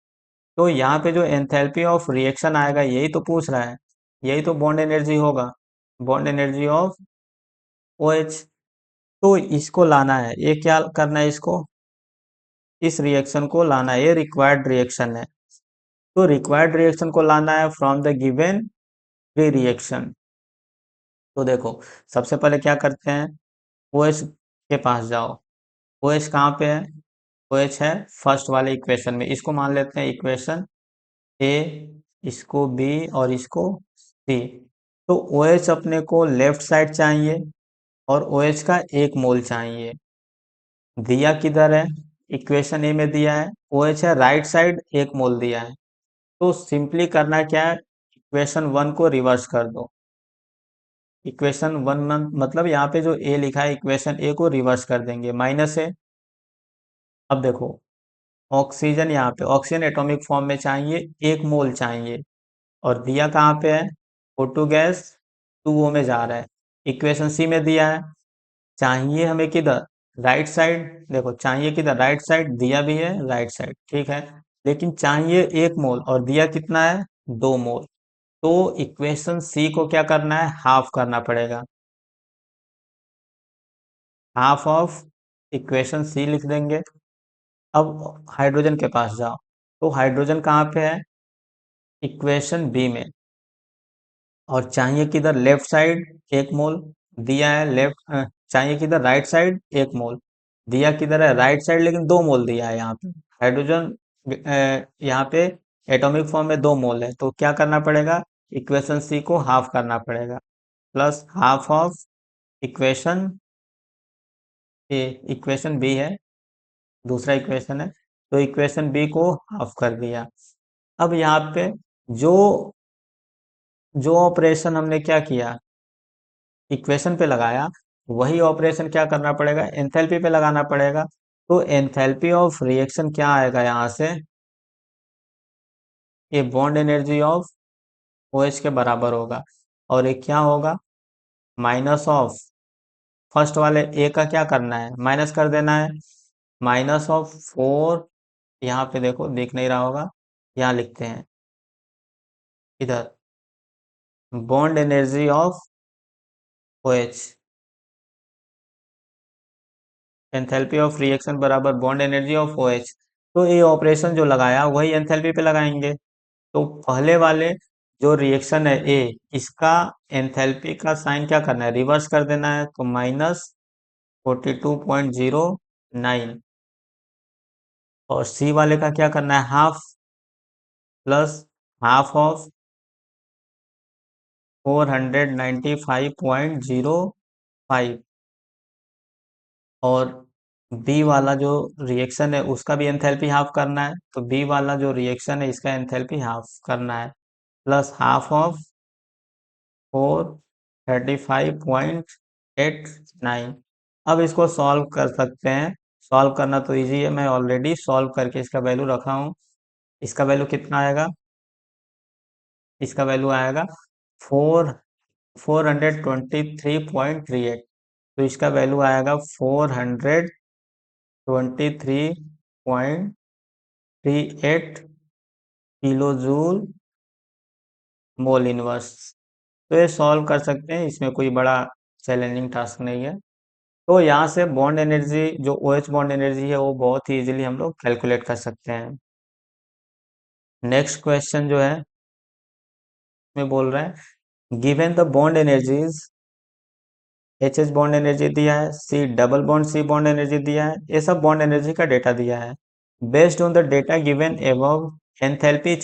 तो यहाँ पे जो एंथैल्पी ऑफ रिएक्शन आएगा यही तो पूछ रहा है, यही तो बॉन्ड एनर्जी होगा, बॉन्ड एनर्जी ऑफ OH। तो इसको लाना है, ये क्या करना है, इसको इस रिएक्शन को लाना है, ये रिक्वायर्ड रिएक्शन है। तो रिक्वायर्ड रिएक्शन को लाना है from the given free reaction. तो देखो सबसे पहले क्या करते हैं, OH के पास जाओ, OH कहाँ पे है, OH है फर्स्ट वाले इक्वेशन में, इसको मान लेते हैं इक्वेशन A, इसको B और इसको C। तो OH अपने को लेफ्ट साइड चाहिए और OH का 1 मोल चाहिए, दिया किधर है, इक्वेशन ए में दिया है, OH है राइट साइड, 1 मोल दिया है। तो सिंपली करना क्या है, इक्वेशन 1 को रिवर्स कर दो, इक्वेशन 1 मतलब यहाँ पे जो ए लिखा है इक्वेशन ए को रिवर्स कर देंगे, -A। अब देखो ऑक्सीजन, यहाँ पे ऑक्सीजन एटॉमिक फॉर्म में चाहिए, 1 मोल चाहिए, और दिया कहाँ पे है, O2 गैस 2O में जा रहा है, इक्वेशन सी में दिया है, चाहिए हमें किधर, राइट साइड, देखो चाहिए किधर, राइट साइड, दिया भी है राइट साइड, ठीक है, लेकिन चाहिए 1 मोल और दिया कितना है, 2 मोल। तो इक्वेशन सी को क्या करना है, हाफ करना पड़ेगा, हाफ ऑफ इक्वेशन सी लिख देंगे। अब हाइड्रोजन के पास जाओ, तो हाइड्रोजन कहाँ पे है, इक्वेशन बी में, और चाहिए किधर, लेफ्ट साइड 1 मोल, दिया है लेफ्ट, चाहिए किधर, राइट साइड 1 मोल, दिया किधर है, राइट साइड, लेकिन 2 मोल दिया है यहाँ पे, हाइड्रोजन यहाँ पे एटॉमिक फॉर्म में 2 मोल है, तो क्या करना पड़ेगा, इक्वेशन सी को हाफ करना पड़ेगा, plus half of equation A, equation B है, दूसरा इक्वेशन है, तो इक्वेशन बी को हाफ कर दिया। अब यहाँ पे जो जो ऑपरेशन हमने क्या किया, इक्वेशन पे लगाया, वही ऑपरेशन क्या करना पड़ेगा, एंथैल्पी पे लगाना पड़ेगा। तो एंथैल्पी ऑफ रिएक्शन क्या आएगा यहाँ से, ये बॉन्ड एनर्जी ऑफ OH के बराबर होगा, और ये क्या होगा, माइनस ऑफ फर्स्ट वाले ए का क्या करना है, माइनस कर देना है, -4, यहाँ पे देखो दिख नहीं रहा होगा, यहाँ लिखते हैं इधर, bond energy of OH, enthalpy of reaction बराबर बॉन्ड एनर्जी ऑफ OH। तो ये ऑपरेशन जो लगाया वही एंथैल्पी पे लगाएंगे। तो पहले वाले जो रिएक्शन है ए, इसका एंथैल्पी का साइन क्या करना है, रिवर्स कर देना है, तो -42.09, और सी वाले का क्या करना है, हाफ, प्लस हाफ ऑफ 495.05, और बी वाला जो रिएक्शन है उसका भी एंथैल्पी हाफ करना है, तो बी वाला जो रिएक्शन है इसका एंथैल्पी हाफ करना है, प्लस हाफ ऑफ 435.89, अब इसको सॉल्व कर सकते हैं। सॉल्व करना तो इजी है, मैं ऑलरेडी सॉल्व करके इसका वैल्यू रखा हूँ। इसका वैल्यू कितना आएगा? इसका वैल्यू आएगा फोर 423.38। तो इसका वैल्यू आएगा 423.38 किलो जूल मोल इनवर्स। तो ये सॉल्व कर सकते हैं, इसमें कोई बड़ा चैलेंजिंग टास्क नहीं है। तो यहाँ से बॉन्ड एनर्जी, जो ओ एच बॉन्ड एनर्जी है, वो बहुत ही इजीली हम लोग कैलकुलेट कर सकते हैं। नेक्स्ट क्वेश्चन जो है में बोल रहा है, given the bond energies, H H bond energy दिया है, C double bond C bond energy दिया है, ये सब बॉन्ड एनर्जी का डेटा दिया है। Based on the data given above, enthalpy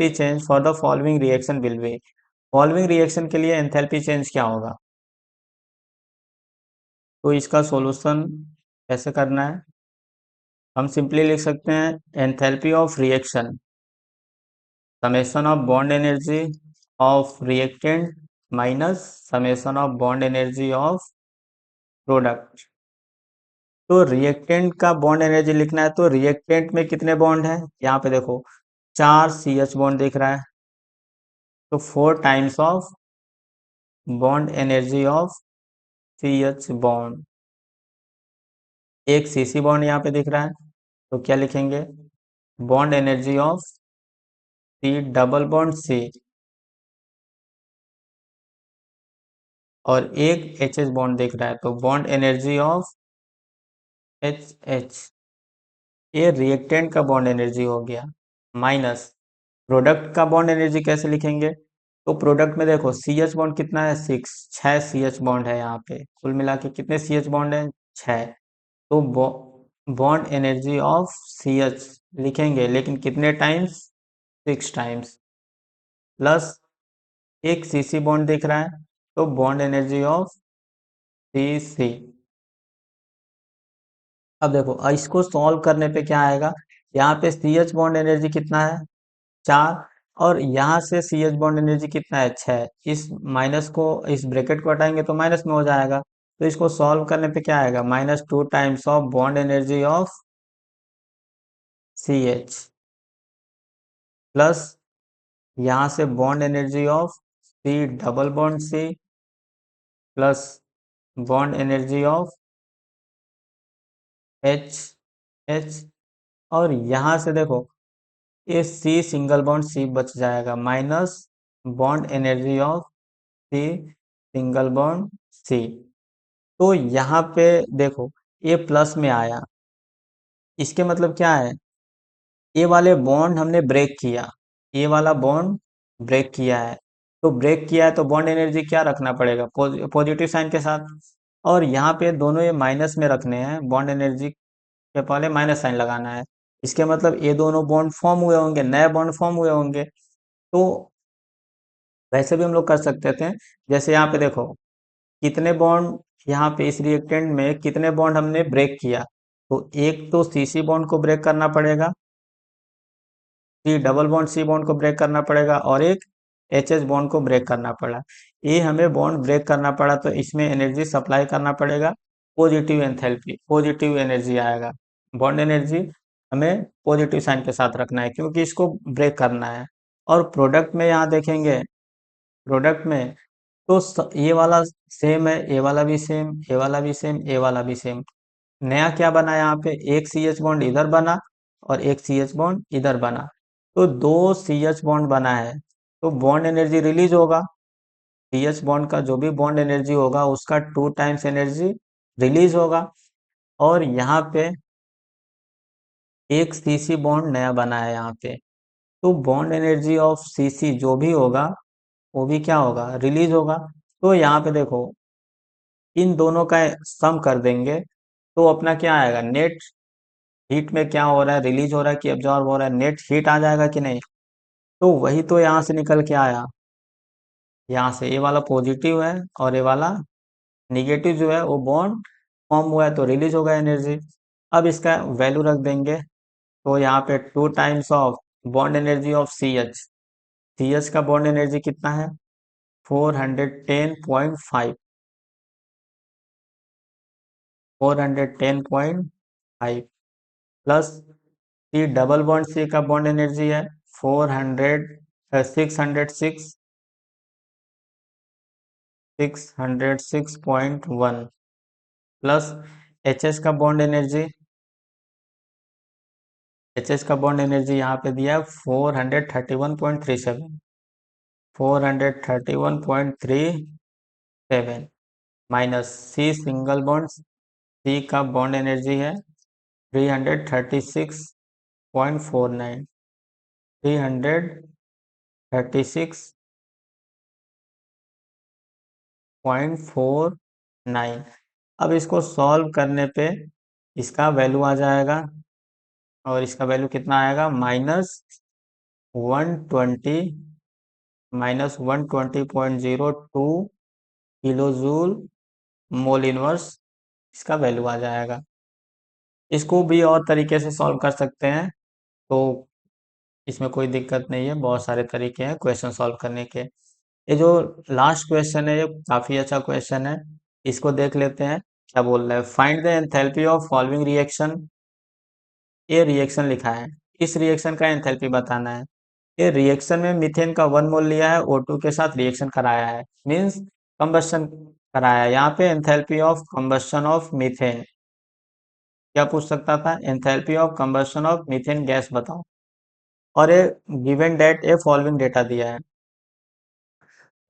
change for the following reaction will be. Following reaction के लिए एंथैल्पी चेंज क्या होगा? तो इसका सॉल्यूशन कैसे करना है? हम सिंपली लिख सकते हैं enthalpy of reaction summation of bond energy of reactant minus summation of bond energy of product. तो रिएक्टेंट का बॉन्ड एनर्जी लिखना है, तो रिएक्टेंट में कितने बॉन्ड हैं? यहाँ पे देखो 4 CH बॉन्ड दिख रहा है, तो 4 times of bond energy of CH bond. एक CC बॉन्ड यहाँ पे दिख रहा है, तो क्या लिखेंगे? Bond energy of C double bond C, और एक HH बॉन्ड दिख रहा है, तो बॉन्ड एनर्जी ऑफ HH। ये रिएक्टेंट का बॉन्ड एनर्जी हो गया, माइनस प्रोडक्ट का बॉन्ड एनर्जी कैसे लिखेंगे? तो प्रोडक्ट में देखो CH बॉन्ड कितना है? 6 CH बॉन्ड है यहाँ पे, कुल मिला के कितने CH बॉन्ड है? 6। तो बॉन्ड एनर्जी ऑफ CH लिखेंगे, लेकिन कितने टाइम्स? 6 टाइम्स, प्लस एक CC बॉन्ड दिख रहा है, तो बॉन्ड एनर्जी ऑफ CC। अब देखो इसको सॉल्व करने पे क्या आएगा? यहाँ पे CH बॉन्ड एनर्जी कितना है? 4। और यहाँ से CH बॉन्ड एनर्जी कितना है? 6। इस माइनस को, इस ब्रैकेट को हटाएंगे तो माइनस में हो जाएगा। तो इसको सॉल्व करने पे क्या आएगा? -2 times of bond energy of CH, plus यहाँ से bond energy of C double bond C, plus bond energy of H, और यहाँ से देखो ये C सिंगल बॉन्ड C बच जाएगा, minus bond energy of C single bond C। तो यहाँ पे देखो ये प्लस में आया, इसके मतलब क्या है? ये वाले बॉन्ड हमने ब्रेक किया, ये वाला बॉन्ड ब्रेक किया है। तो ब्रेक किया है तो बॉन्ड एनर्जी क्या रखना पड़ेगा? पॉजिटिव साइन के साथ। और यहाँ पे दोनों ये माइनस में रखने हैं, बॉन्ड एनर्जी के पहले माइनस साइन लगाना है। इसके मतलब ये दोनों बॉन्ड फॉर्म हुए होंगे, नए बॉन्ड फॉर्म हुए होंगे। तो वैसे भी हम लोग कर सकते थे, जैसे यहाँ पे देखो कितने बॉन्ड, यहाँ पे इस रिएक्टेंट में कितने बॉन्ड हमने ब्रेक किया? तो एक तो CC बॉन्ड को ब्रेक करना पड़ेगा, C double bond C bond को ब्रेक करना पड़ेगा, और एक HH बॉन्ड को ब्रेक करना पड़ा। ये हमें बॉन्ड ब्रेक करना पड़ा, तो इसमें एनर्जी सप्लाई करना पड़ेगा, पॉजिटिव एंथैल्पी, पॉजिटिव एनर्जी आएगा। बॉन्ड एनर्जी हमें पॉजिटिव साइन के साथ रखना है, क्योंकि इसको ब्रेक करना है। और प्रोडक्ट में यहाँ देखेंगे, प्रोडक्ट में तो ये वाला सेम है, ये वाला भी सेम, ये वाला भी सेम, ये वाला भी सेम। नया क्या बना? यहाँ पे एक CH बॉन्ड इधर बना और एक CH बॉन्ड इधर बना, तो 2 CH बॉन्ड बना है, तो बॉन्ड एनर्जी रिलीज होगा। CH बॉन्ड का जो भी बॉन्ड एनर्जी होगा उसका 2 टाइम्स एनर्जी रिलीज होगा। और यहाँ पे एक CC बॉन्ड नया बना है यहाँ पे, तो बॉन्ड एनर्जी ऑफ CC जो भी होगा वो भी क्या होगा? रिलीज होगा। तो यहाँ पे देखो इन दोनों का सम कर देंगे, तो अपना क्या आएगा? नेट हीट में क्या हो रहा है? रिलीज हो रहा है कि एब्जॉर्ब हो रहा है? नेट हीट आ जाएगा कि नहीं? तो वही तो यहाँ से निकल के आया, यहाँ से ये वाला पॉजिटिव है और ये वाला निगेटिव जो है वो बॉन्ड फॉर्म हुआ है, तो रिलीज होगा एनर्जी। अब इसका वैल्यू रख देंगे, तो यहाँ पे 2 times of bond energy of C H का बॉन्ड एनर्जी कितना है? 410.5। 410.5 plus C double bond C का बॉन्ड एनर्जी है 606.1 प्लस एच एस का बॉन्ड एनर्जी यहाँ पे दिया है 431.37 431.37 minus C single bond C का बॉन्ड एनर्जी है 336.49 336.49 अब इसको सॉल्व करने पे इसका वैल्यू आ जाएगा और इसका वैल्यू कितना आएगा -120 -120.02 किलो जूल मोल इनवर्स इसका वैल्यू आ जाएगा। इसको भी और तरीके से सॉल्व कर सकते हैं, तो इसमें कोई दिक्कत नहीं है, बहुत सारे तरीके हैं क्वेश्चन सॉल्व करने के। ये जो लास्ट क्वेश्चन है ये काफी अच्छा क्वेश्चन है, इसको देख लेते हैं क्या बोल रहा है। Find the enthalpy of following reaction. ये रिएक्शन लिखा है, इस रिएक्शन का एंथैल्पी बताना है। ये रिएक्शन में मीथेन का 1 मोल लिया है, O2 के साथ रिएक्शन कराया है, मीन्स कंबस्शन कराया है। यहाँ पे enthalpy of combustion of methane क्या पूछ सकता था, enthalpy of combustion of methane gas बताओ। और ये गिवन डेट ये फॉलोइंग डेटा दिया है।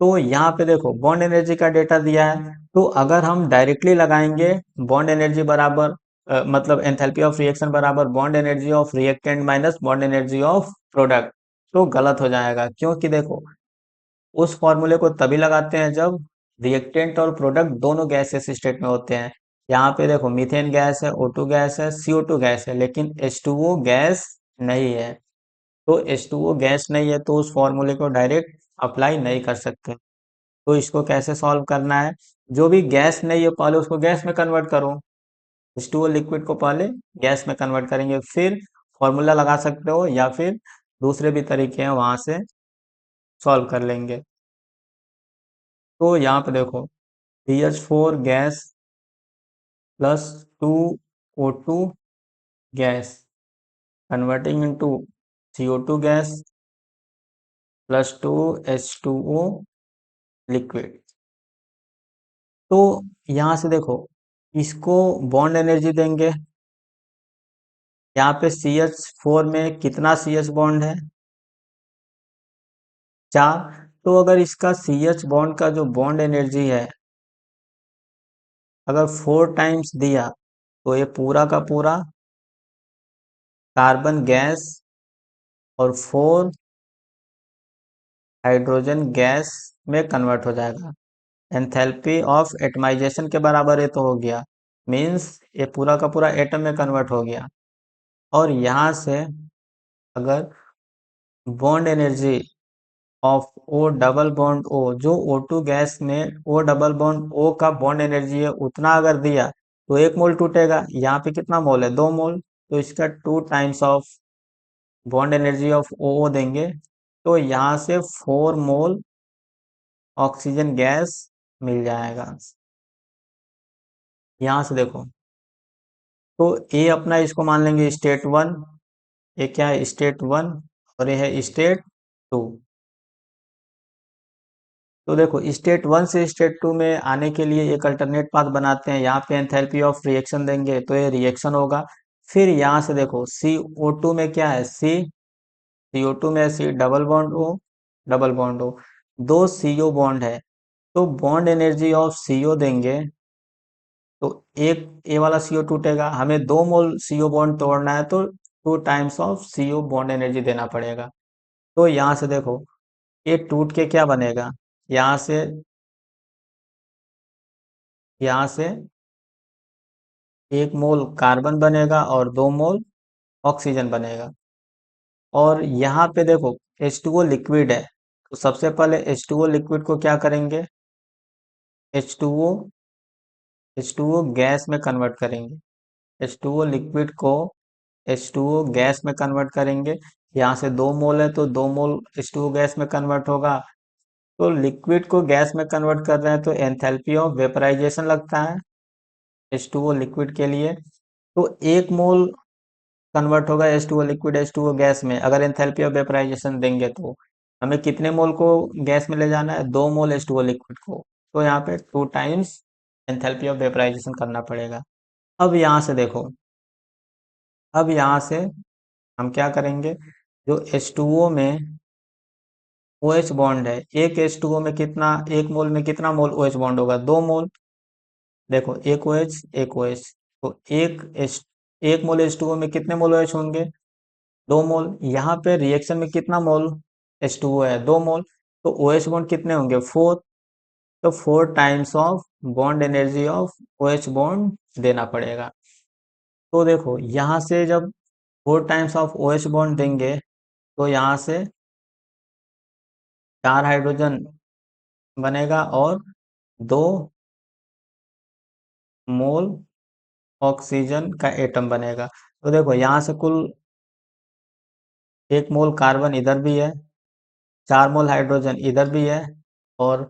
तो यहाँ पे देखो बॉन्ड एनर्जी का डेटा दिया है, तो अगर हम डायरेक्टली लगाएंगे बॉन्ड एनर्जी बराबर मतलब एंथैल्पी ऑफ रिएक्शन बराबर bond energy of reactant minus bond energy of product, तो गलत हो जाएगा। क्योंकि देखो उस फॉर्मूले को तभी लगाते हैं जब रिएक्टेंट और प्रोडक्ट दोनों गैसेस स्टेट में होते हैं। यहाँ पे देखो मीथेन गैस है, O2 गैस है, CO2 गैस है, लेकिन H2O गैस नहीं है। तो H2O गैस नहीं है तो उस फॉर्मूले को डायरेक्ट अप्लाई नहीं कर सकते। तो इसको कैसे सॉल्व करना है, जो भी गैस नहीं है पहले उसको गैस में कन्वर्ट करो। H2O लिक्विड को पहले गैस में कन्वर्ट करेंगे, फिर फॉर्मूला लगा सकते हो, या फिर दूसरे भी तरीके हैं वहां से सॉल्व कर लेंगे। तो यहाँ पे देखो CH4 gas plus 2O2 gas converting into CO2 gas plus 2H2O liquid. तो यहाँ से देखो इसको बॉन्ड एनर्जी देंगे। यहाँ पे CH4 में कितना CH बॉन्ड है, 4। तो अगर इसका CH बॉन्ड का जो बॉन्ड एनर्जी है अगर 4 टाइम्स दिया तो ये पूरा का पूरा कार्बन गैस और 4 हाइड्रोजन गैस में कन्वर्ट हो जाएगा। एंथैल्पी ऑफ एटमाइजेशन के बराबर ये तो हो गया, मीन्स ये पूरा का पूरा एटम में कन्वर्ट हो गया। और यहाँ से अगर bond energy of O double bond O, जो O2 गैस में O डबल बॉन्ड O का बॉन्ड एनर्जी है उतना अगर दिया तो 1 मोल टूटेगा। यहाँ पे कितना मोल है, 2 मोल, तो इसका 2 times of bond energy of OO देंगे, तो यहाँ से 4 मोल ऑक्सीजन गैस मिल जाएगा। यहाँ से देखो तो ए अपना इसको मान लेंगे स्टेट 1, ये क्या है स्टेट 1 और ये है स्टेट 2। तो देखो स्टेट 1 से स्टेट 2 में आने के लिए एक अल्टरनेट पाथ बनाते हैं। यहाँ पे एंथैल्पी ऑफ रिएक्शन देंगे तो ये रिएक्शन होगा। फिर यहाँ से देखो CO2 में क्या है, CO2 में C डबल बॉन्ड O, दो CO बॉन्ड है, तो बॉन्ड एनर्जी ऑफ CO देंगे तो एक ए वाला CO टूटेगा, हमें 2 मोल CO बॉन्ड तोड़ना है तो 2 times of CO bond energy देना पड़ेगा। तो यहाँ से देखो ये टूट के क्या बनेगा, यहाँ से यहाँ से 1 मोल कार्बन बनेगा और 2 मोल ऑक्सीजन बनेगा। और यहाँ पे देखो H2O लिक्विड है, तो सबसे पहले H2O लिक्विड को क्या करेंगे, H2O H2O गैस में कन्वर्ट करेंगे। H2O लिक्विड को H2O गैस में कन्वर्ट करेंगे। यहाँ से 2 मोल है तो 2 मोल H2O गैस में कन्वर्ट होगा। तो लिक्विड को गैस में कन्वर्ट कर रहे हैं तो एंथैल्पी ऑफ वेपराइजेशन लगता है, H2O लिक्विड के लिए, तो 1 मोल कन्वर्ट होगा H2O लिक्विड H2O गैस में। अगर एंथैल्पी ऑफ वेपराइजेशन देंगे तो हमें कितने मोल को गैस में ले जाना है, 2 मोल H2O लिक्विड को। तो यहाँ पे 2 टाइम्स एंथैल्पी ऑफ वेपराइजेशन करना पड़ेगा। अब यहाँ से देखो, अब यहाँ से हम क्या करेंगे, जो H2O में OH बॉन्ड है, एक H2O में कितना, 1 मोल में कितना मोल OH बॉन्ड होगा, 2 मोल। देखो एक OH एक OH, तो एक मोल H2O में कितने मोल OH होंगे, 2 मोल। यहाँ पे रिएक्शन में कितना मोल H2O है, 2 मोल। तो OH बॉन्ड कितने होंगे, 4। तो 4 times of bond energy of OH bond देना पड़ेगा। तो देखो यहाँ से जब 4 टाइम्स ऑफ OH बॉन्ड देंगे, तो यहाँ से 4 हाइड्रोजन बनेगा और 2 मोल ऑक्सीजन का एटम बनेगा। तो देखो यहाँ से कुल 1 मोल कार्बन इधर भी है, 4 मोल हाइड्रोजन इधर भी है, और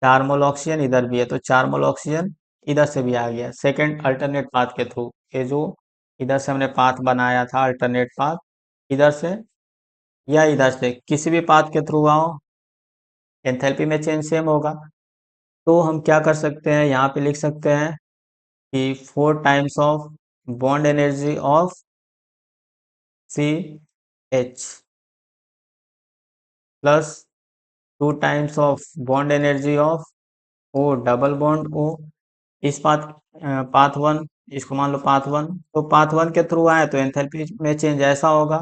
4 मोल ऑक्सीजन इधर भी है। तो 4 मोल ऑक्सीजन इधर से भी आ गया सेकेंड अल्टरनेट पाथ के थ्रू। ये जो इधर से हमने पाथ बनाया था अल्टरनेट पाथ, इधर से या इधर से किसी भी पाथ के थ्रू आओ, एंथैल्पी में चेंज सेम होगा। तो हम क्या कर सकते हैं, यहाँ पे लिख सकते हैं कि 4 times of bond energy of CH plus 2 times of bond energy of O double bond O। इस पाथ वन, इसको मान लो पाथ वन। तो पाथ वन के थ्रू आए तो एंथैल्पी में चेंज ऐसा होगा,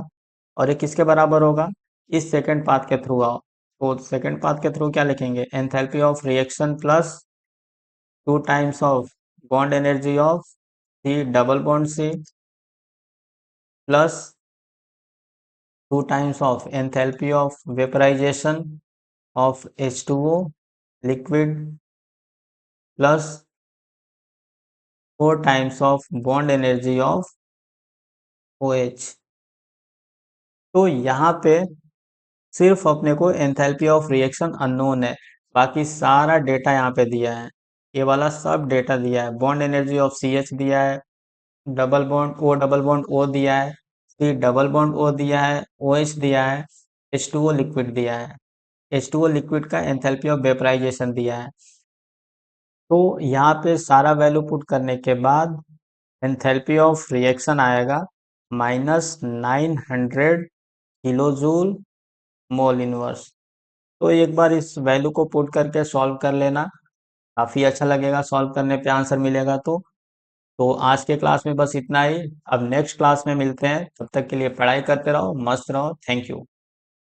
और ये किसके बराबर होगा, इस सेकंड पाथ के थ्रू आओ। तो सेकंड पाथ के थ्रू क्या लिखेंगे, enthalpy of reaction plus 2 times of bond energy of C double bond C plus 2 times of enthalpy of vaporisation of H2O liquid plus 4 times of bond energy of OH। तो यहाँ पे सिर्फ अपने को enthalpy of reaction unknown है, बाकी सारा data यहाँ पे दिया है। ये वाला सब डेटा दिया है, बॉन्ड एनर्जी ऑफ CH दिया है, double bond O double bond O दिया है, C डबल बॉन्ड O दिया है, OH दिया है, H2O लिक्विड दिया है, H2O लिक्विड का एंथैल्पी ऑफ वेपराइजेशन दिया है। तो यहाँ पे सारा वैल्यू पुट करने के बाद एंथैल्पी ऑफ रिएक्शन आएगा -900 किलो जूल मोल इनवर्स। तो एक बार इस वैल्यू को पुट करके सॉल्व कर लेना, काफ़ी अच्छा लगेगा सॉल्व करने पे आंसर मिलेगा। तो आज के क्लास में बस इतना ही। अब नेक्स्ट क्लास में मिलते हैं, तब तक के लिए पढ़ाई करते रहो, मस्त रहो। Thank you.